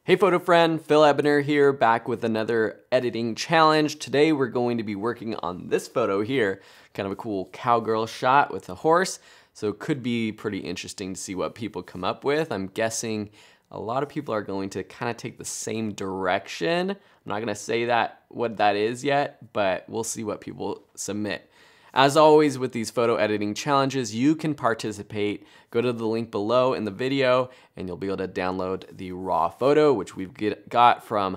Hey photo friend, Phil Ebner here, back with another editing challenge. Today we're going to be working on this photo here, kind of a cool cowgirl shot with a horse. So it could be pretty interesting to see what people come up with. I'm guessing a lot of people are going to kind of take the same direction. I'm not gonna say what that is yet, but we'll see what people submit. As always with these photo editing challenges, you can participate. Go to the link below in the video and you'll be able to download the raw photo, which we've got from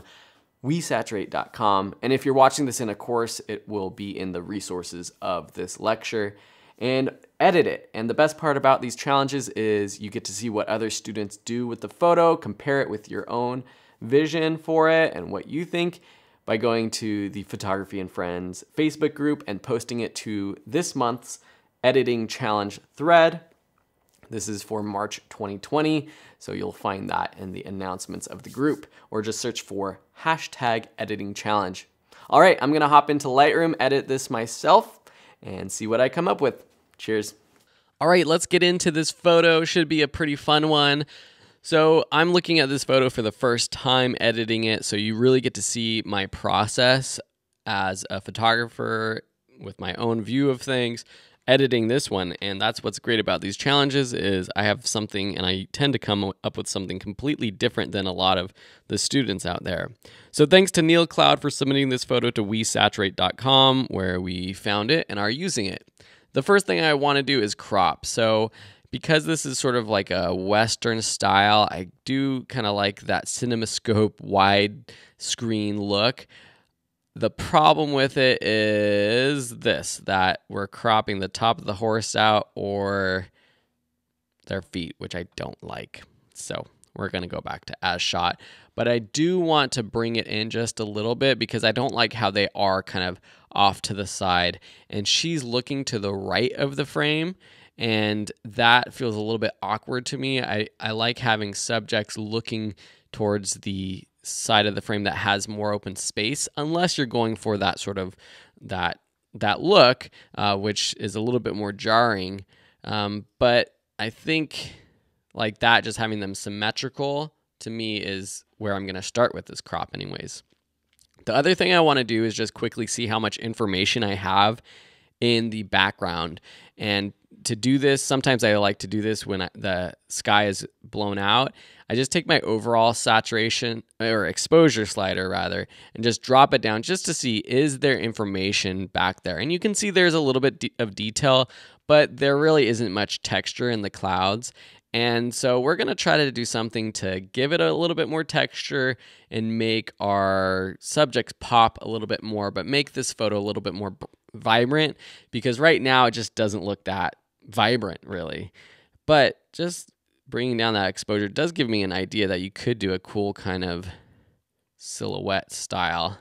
wesaturate.com. And if you're watching this in a course, it will be in the resources of this lecture. And edit it. And the best part about these challenges is you get to see what other students do with the photo, compare it with your own vision for it and what you think, by going to the Photography and Friends Facebook group and posting it to this month's editing challenge thread. This is for March 2020, so you'll find that in the announcements of the group, or just search for #editingchallenge. All right, I'm gonna hop into Lightroom, edit this myself, and see what I come up with. Cheers. All right, let's get into this photo. Should be a pretty fun one. So I'm looking at this photo for the first time editing it, so you really get to see my process as a photographer with my own view of things, editing this one. And that's what's great about these challenges is I have something, and I tend to come up with something completely different than a lot of the students out there. So thanks to Neil Cloud for submitting this photo to wesaturate.com, where we found it and are using it. The first thing I want to do is crop. So because this is sort of like a Western style, I do kind of like that CinemaScope wide screen look. The problem with it is this, that we're cropping the top of the horse out or their feet, which I don't like. So we're going to go back to as shot. But I do want to bring it in just a little bit because I don't like how they are kind of off to the side. And she's looking to the right of the frame, and that feels a little bit awkward to me. I like having subjects looking towards the side of the frame that has more open space, unless you're going for that sort of that look, which is a little bit more jarring. But I think like that, just having them symmetrical to me is where I'm going to start with this crop anyways. The other thing I want to do is just quickly see how much information I have in the background. And to do this, sometimes I like to do this when the sky is blown out. I just take my overall saturation or exposure slider rather, and just drop it down just to see, is there information back there? And you can see there's a little bit of detail, but there really isn't much texture in the clouds. And so we're going to try to do something to give it a little bit more texture and make our subjects pop a little bit more, but make this photo a little bit more vibrant, because right now it just doesn't look that vibrant really. But just bringing down that exposure does give me an idea that you could do a cool kind of silhouette style.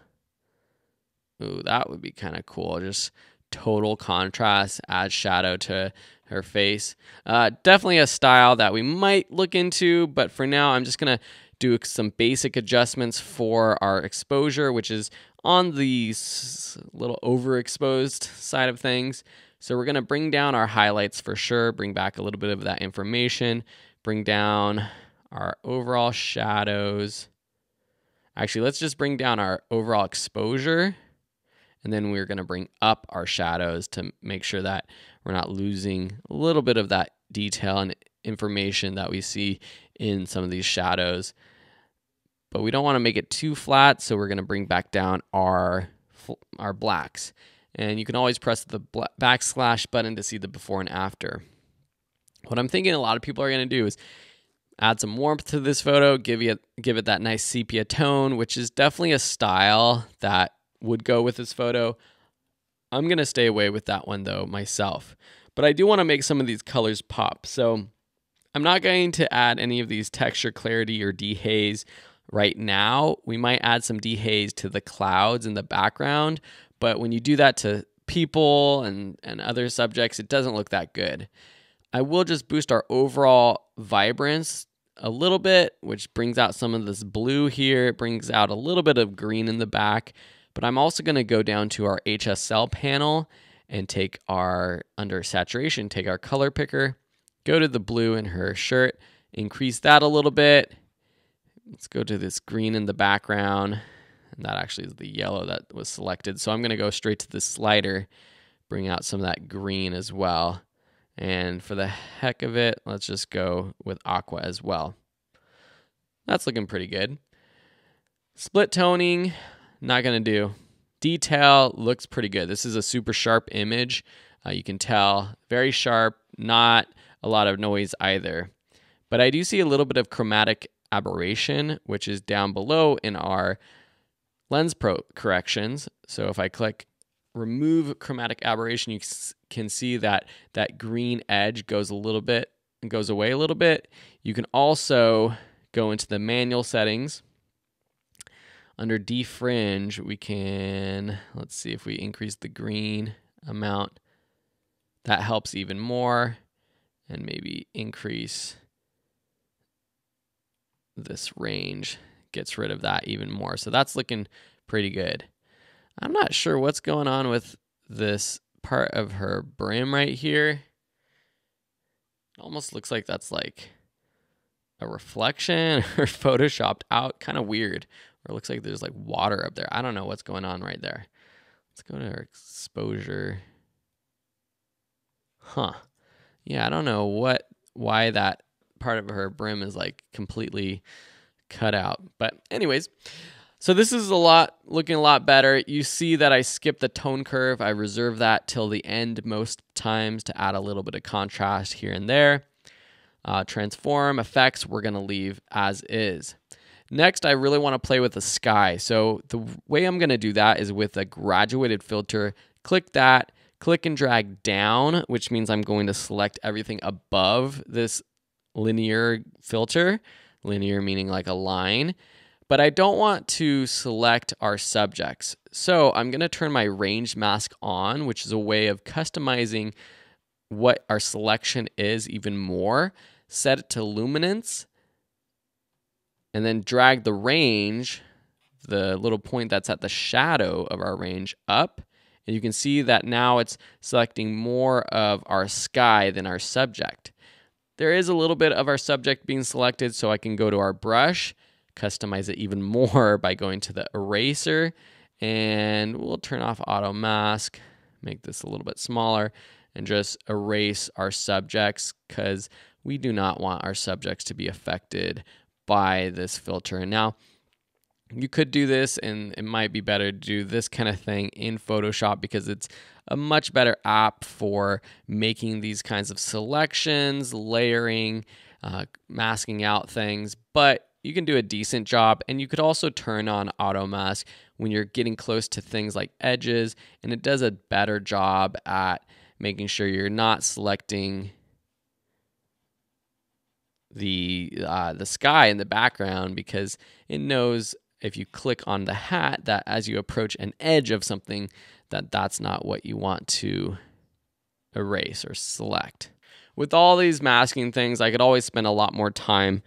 Ooh, that would be kind of cool. Just total contrast, add shadow to her face. Definitely a style that we might look into, but for now I'm just gonna do some basic adjustments for our exposure, which is on the little overexposed side of things. So we're gonna bring down our highlights for sure, bring back a little bit of that information, bring down our overall shadows. Actually, let's just bring down our overall exposure, and then we're gonna bring up our shadows to make sure that we're not losing a little bit of that detail and information that we see in some of these shadows. But we don't want to make it too flat, so we're going to bring back down our blacks. And you can always press the backslash button to see the before and after. What I'm thinking a lot of people are going to do is add some warmth to this photo, give it that nice sepia tone, which is definitely a style that would go with this photo. I'm going to stay away with that one though myself. But I do want to make some of these colors pop. So I'm not going to add any of these texture clarity or dehaze right now. We might add some dehaze to the clouds in the background, but when you do that to people and other subjects, it doesn't look that good. I will just boost our overall vibrance a little bit, which brings out some of this blue here. It brings out a little bit of green in the back, but I'm also going to go down to our HSL panel and take our, under saturation, take our color picker, go to the blue in her shirt, increase that a little bit, Let's go to this green in the background. And that actually is the yellow that was selected. So I'm going to go straight to the slider, bring out some of that green as well. And for the heck of it, let's just go with aqua as well. That's looking pretty good. Split toning, not going to do. Detail looks pretty good. This is a super sharp image. You can tell, very sharp, not a lot of noise either. But I do see a little bit of chromatic aberration, which is down below in our lens corrections. So if I click remove chromatic aberration, you can see that that green edge goes a little bit and goes away a little bit. You can also go into the manual settings. Under defringe, we can, let's see if we increase the green amount. That helps even more. And maybe increase this range, gets rid of that even more. So that's looking pretty good. I'm not sure what's going on with this part of her brim right here. It almost looks like that's like a reflection or photoshopped out, kind of weird. Or it looks like there's like water up there. I don't know what's going on right there. Let's go to our exposure. Huh. Yeah, I don't know why that part of her brim is like completely cut out. But anyways, so this is looking a lot better. You see that I skipped the tone curve. I reserve that till the end most times to add a little bit of contrast here and there. Transform effects, we're going to leave as is. Next, I really want to play with the sky. So the way I'm going to do that is with a graduated filter. Click that, click and drag down, which means I'm going to select everything above this linear filter. Linear meaning like a line. But I don't want to select our subjects. So I'm going to turn my range mask on, which is a way of customizing what our selection is even more. Set it to luminance. And then drag the range, the little point that's at the shadow of our range, up. And you can see that now it's selecting more of our sky than our subject. There is a little bit of our subject being selected, so I can go to our brush, customize it even more by going to the eraser, and we'll turn off auto mask, make this a little bit smaller, and just erase our subjects because we do not want our subjects to be affected by this filter. And now you could do this, and it might be better to do this kind of thing in Photoshop because it's a much better app for making these kinds of selections, layering, masking out things. But you can do a decent job, and you could also turn on auto mask when you're getting close to things like edges, and it does a better job at making sure you're not selecting the sky in the background, because it knows if you click on the hat that as you approach an edge of something, that's not what you want to erase or select. With all these masking things, I could always spend a lot more time,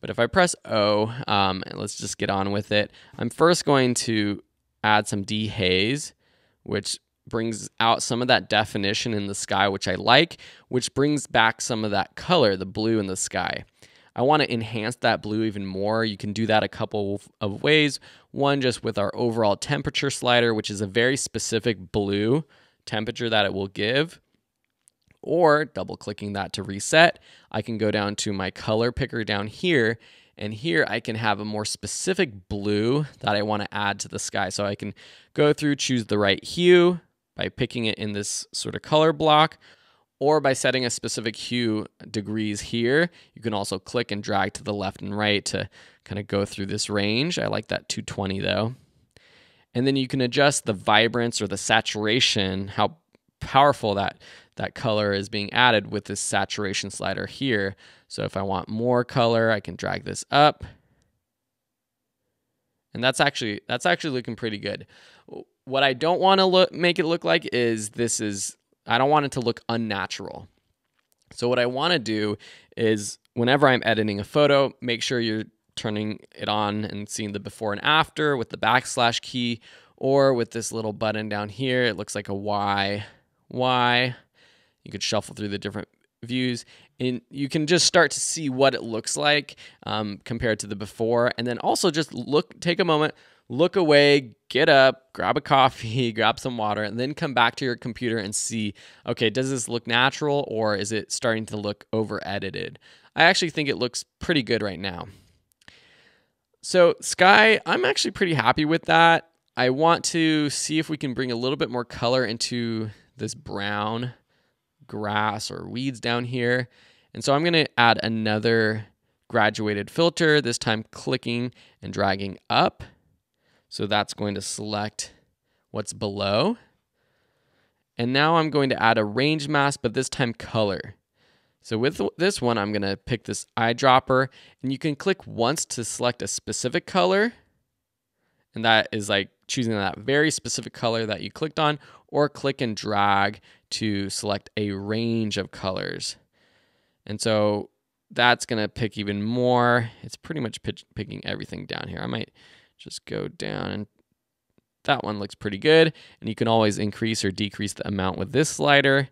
but if I press O, and let's just get on with it, I'm first going to add some dehaze, which brings out some of that definition in the sky, which I like, which brings back some of that color, the blue in the sky. I want to enhance that blue even more. You can do that a couple of ways. One, just with our overall temperature slider, which is a very specific blue temperature that it will give. Or double clicking that to reset, I can go down to my color picker down here, and here I can have a more specific blue that I want to add to the sky. So I can go through, choose the right hue by picking it in this sort of color block, or by setting a specific hue degrees here. You can also click and drag to the left and right to kind of go through this range. I like that 220 though. And then you can adjust the vibrance or the saturation, how powerful that color is being added with this saturation slider here. So if I want more color, I can drag this up. And that's actually looking pretty good. What I don't want to make it look like is I don't want it to look unnatural. So what I want to do is whenever I'm editing a photo, make sure you're turning it on and seeing the before and after with the backslash key, or with this little button down here. It looks like a Y. You could shuffle through the different views, and you can just start to see what it looks like compared to the before. And then also just take a moment, look away, get up, grab a coffee, grab some water, and then come back to your computer and see, okay, does this look natural or is it starting to look over edited? I actually think it looks pretty good right now. So sky, I'm actually pretty happy with that. I want to see if we can bring a little bit more color into this brown grass or weeds down here. And so I'm going to add another graduated filter, this time clicking and dragging up. So that's going to select what's below. And now I'm going to add a range mask, but this time color. So with this one, I'm going to pick this eyedropper, and you can click once to select a specific color. And that is like choosing that very specific color that you clicked on, or click and drag to select a range of colors. And so that's going to pick even more. It's pretty much picking everything down here. I might just go down, and that one looks pretty good. And you can always increase or decrease the amount with this slider.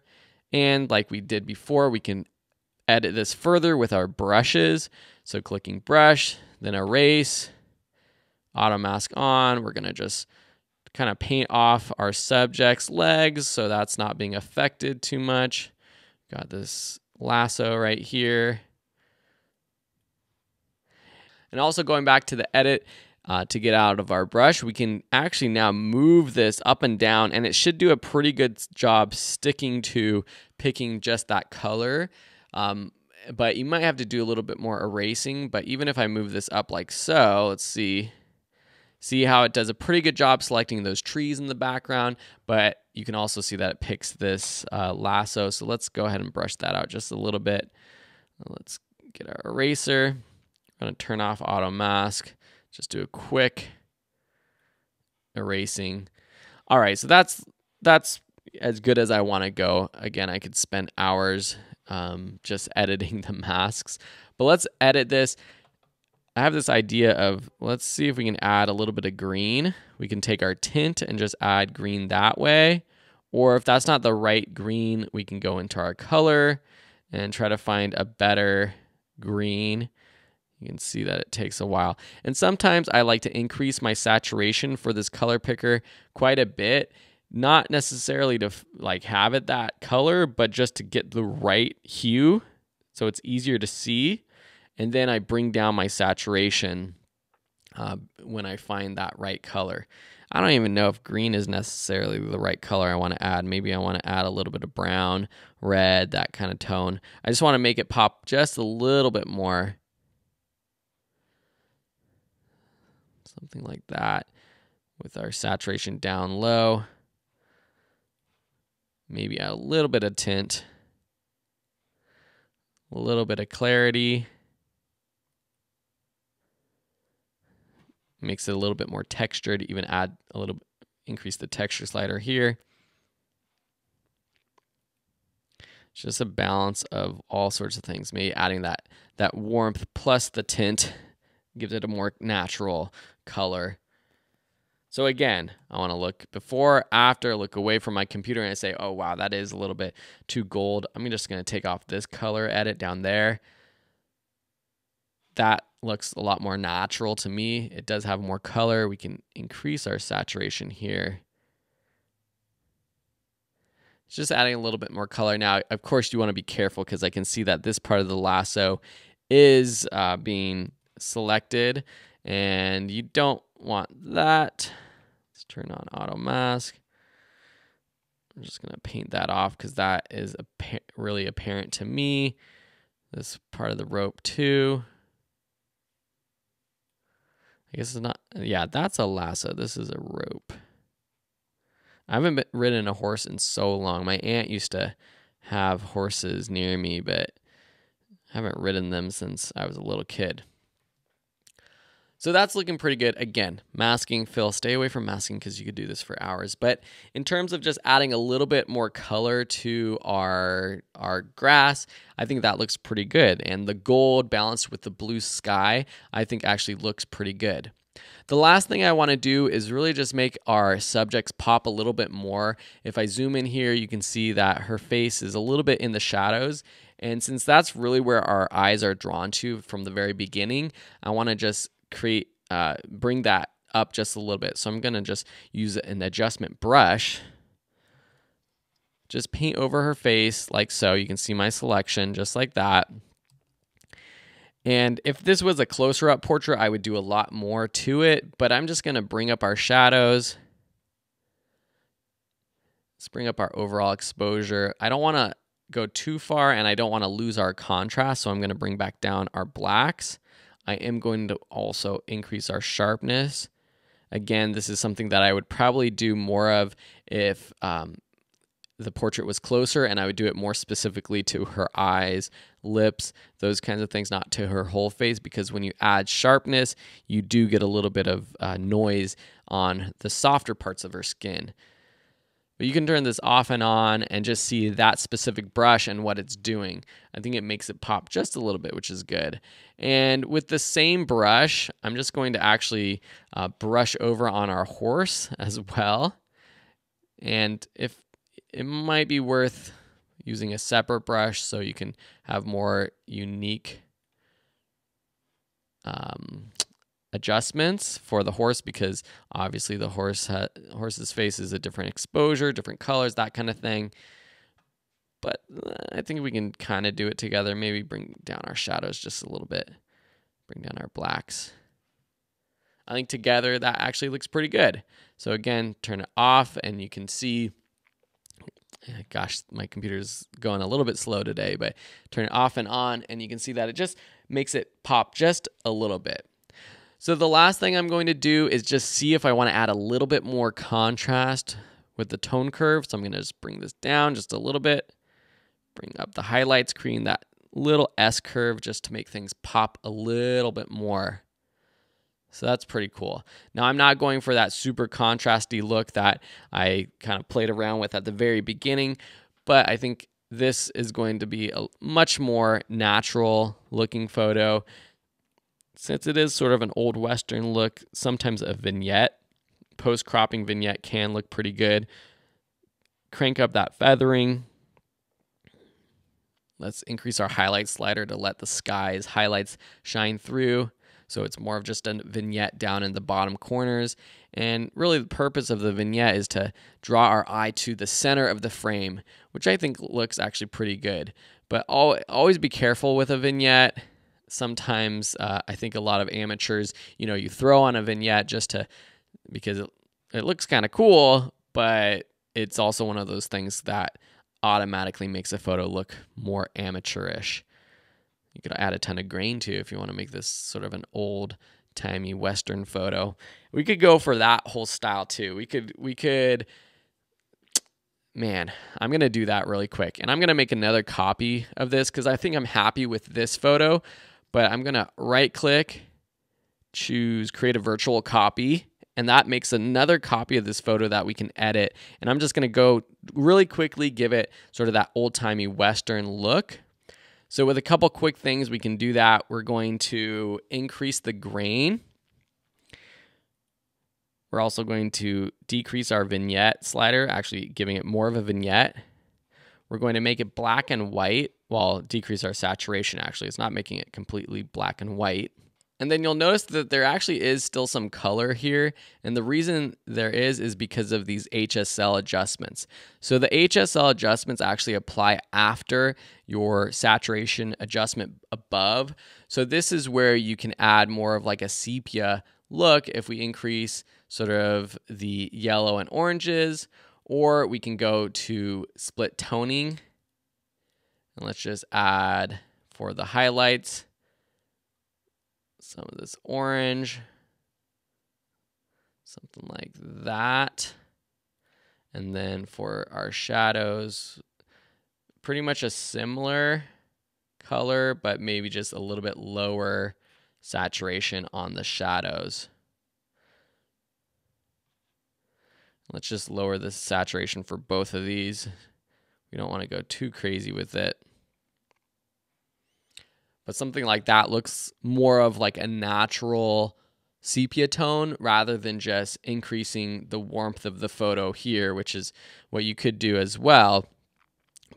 And like we did before, we can edit this further with our brushes. So clicking brush, then erase, auto mask on. We're going to just kind of paint off our subject's legs so that's not being affected too much. Got this lasso right here. And also going back to the edit to get out of our brush, we can actually now move this up and down, and it should do a pretty good job sticking to picking just that color. But you might have to do a little bit more erasing. But even if I move this up like so, let's see how it does a pretty good job selecting those trees in the background. But you can also see that it picks this lasso. So let's go ahead and brush that out just a little bit. Let's get our eraser. I'm going to turn off auto mask. Just do a quick erasing. All right, so that's as good as I want to go. Again, I could spend hours just editing the masks. But let's edit this. I have this idea of, let's see if we can add a little bit of green. We can take our tint and just add green that way. Or if that's not the right green, we can go into our color and try to find a better green. You can see that it takes a while. And sometimes I like to increase my saturation for this color picker quite a bit. Not necessarily to like have it that color, but just to get the right hue so it's easier to see. And then I bring down my saturation when I find that right color. I don't even know if green is necessarily the right color I want to add. Maybe I want to add a little bit of brown, red, that kind of tone. I just want to make it pop just a little bit more. Something like that with our saturation down low. Maybe add a little bit of tint, a little bit of clarity. Makes it a little bit more textured. Even add a little, increase the texture slider here. It's just a balance of all sorts of things. Maybe adding that warmth plus the tint gives it a more natural color. So again, I want to look before, after, look away from my computer, and I say, oh wow, that is a little bit too gold. I'm just going to take off this color edit down there. That looks a lot more natural to me. It does have more color. We can increase our saturation here. It's just adding a little bit more color. Now, of course, you want to be careful because I can see that this part of the lasso is being selected, and you don't want that. Let's turn on auto mask. I'm just going to paint that off because that is really apparent to me. This part of the rope too. I guess it's not, yeah, that's a lasso. This is a rope. I haven't ridden a horse in so long. My aunt used to have horses near me, but I haven't ridden them since I was a little kid. So that's looking pretty good. Again, masking, fill. Stay away from masking because you could do this for hours. But in terms of just adding a little bit more color to our grass, I think that looks pretty good. And the gold balanced with the blue sky, I think actually looks pretty good. The last thing I want to do is really just make our subjects pop a little bit more. If I zoom in here, you can see that her face is a little bit in the shadows. And since that's really where our eyes are drawn to from the very beginning, I want to just bring that up just a little bit. So I'm going to just use an adjustment brush. Just paint over her face like so. You can see my selection just like that. And if this was a closer up portrait, I would do a lot more to it, but I'm just going to bring up our shadows. Let's bring up our overall exposure. I don't want to go too far and I don't want to lose our contrast, so I'm going to bring back down our blacks. I am going to also increase our sharpness. Again, this is something that I would probably do more of if the portrait was closer, and I would do it more specifically to her eyes, lips, those kinds of things, not to her whole face, because when you add sharpness, you do get a little bit of noise on the softer parts of her skin. But you can turn this off and on and just see that specific brush and what it's doing. I think it makes it pop just a little bit, which is good. And with the same brush, I'm just going to actually brush over on our horse as well. And if it might be worth using a separate brush so you can have more unique adjustments for the horse, because obviously the horse's face is a different exposure, different colors, that kind of thing. But I think we can kind of do it together. Maybe bring down our shadows just a little bit. Bring down our blacks. I think together that actually looks pretty good. So again, turn it off and you can see, gosh, my computer's going a little bit slow today, but turn it off and on and you can see that it just makes it pop just a little bit. So the last thing I'm going to do is just see if I want to add a little bit more contrast with the tone curve. So I'm going to just bring this down just a little bit, bring up the highlights, creating that little S curve just to make things pop a little bit more. So that's pretty cool. Now I'm not going for that super contrasty look that I kind of played around with at the very beginning, but I think this is going to be a much more natural looking photo. Since it is sort of an old Western look, sometimes a vignette, post-cropping vignette can look pretty good. Crank up that feathering. Let's increase our highlight slider to let the sky's highlights shine through. So it's more of just a vignette down in the bottom corners. And really the purpose of the vignette is to draw our eye to the center of the frame, which I think looks actually pretty good. But always be careful with a vignette. Sometimes I think a lot of amateurs, you throw on a vignette because it looks kind of cool, but it's also one of those things that automatically makes a photo look more amateurish. You could add a ton of grain too if you want to make this sort of an old-timey Western photo. We could go for that whole style too. We could, man, I'm going to do that really quick. And I'm going to make another copy of this because I think I'm happy with this photo. But I'm going to right-click, choose Create a Virtual Copy, and that makes another copy of this photo that we can edit. And I'm just going to go really quickly give it sort of that old-timey Western look. So with a couple quick things, we can do that. We're going to increase the grain. We're also going to decrease our vignette slider, actually giving it more of a vignette. We're going to make it black and white, well, decrease our saturation actually. It's not making it completely black and white. And then you'll notice that there actually is still some color here. And the reason there is because of these HSL adjustments. So the HSL adjustments actually apply after your saturation adjustment above. So this is where you can add more of like a sepia look if we increase sort of the yellow and oranges, or we can go to split toning. And let's just add for the highlights some of this orange, something like that. And then for our shadows, pretty much a similar color, but maybe just a little bit lower saturation on the shadows. Let's just lower the saturation for both of these. We don't want to go too crazy with it. But something like that looks more of like a natural sepia tone rather than just increasing the warmth of the photo here, which is what you could do as well.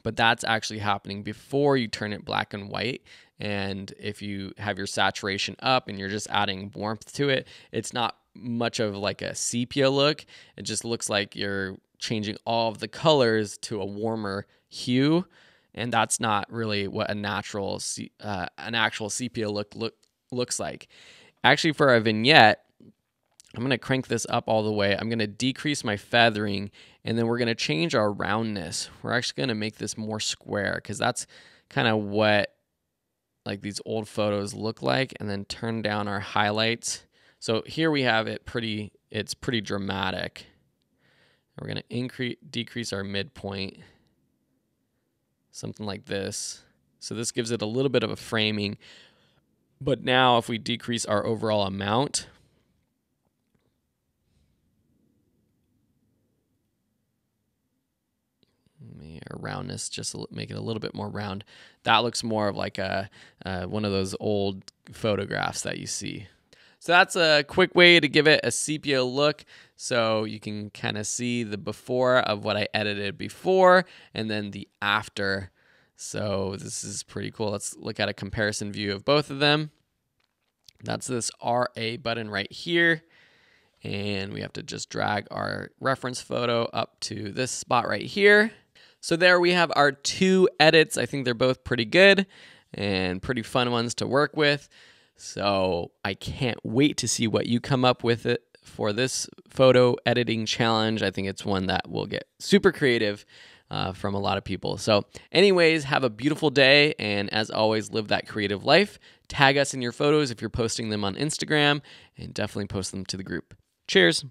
but that's actually happening before you turn it black and white. And if you have your saturation up and you're just adding warmth to it, it's not much of like a sepia look. It just looks like you're changing all of the colors to a warmer hue, and that's not really what an actual sepia look looks like. Actually, for a vignette, I'm going to crank this up all the way. I'm going to decrease my feathering, and then we're going to change our roundness. We're actually going to make this more square, because that's kind of what like these old photos look like, and then turn down our highlights. So here we have it it's pretty dramatic. We're going to decrease our midpoint, something like this. So this gives it a little bit of a framing. But now if we decrease our overall amount, our roundness, just make it a little bit more round. That looks more of like one of those old photographs that you see. So that's a quick way to give it a sepia look. So you can kind of see the before of what I edited before, and then the after. So this is pretty cool. Let's look at a comparison view of both of them. That's this RA button right here. And we have to just drag our reference photo up to this spot right here. So there we have our two edits. I think they're both pretty good and pretty fun ones to work with. So I can't wait to see what you come up with it for this photo editing challenge. I think it's one that will get super creative from a lot of people. So anyways, have a beautiful day. And as always, live that creative life. Tag us in your photos if you're posting them on Instagram, and definitely post them to the group. Cheers.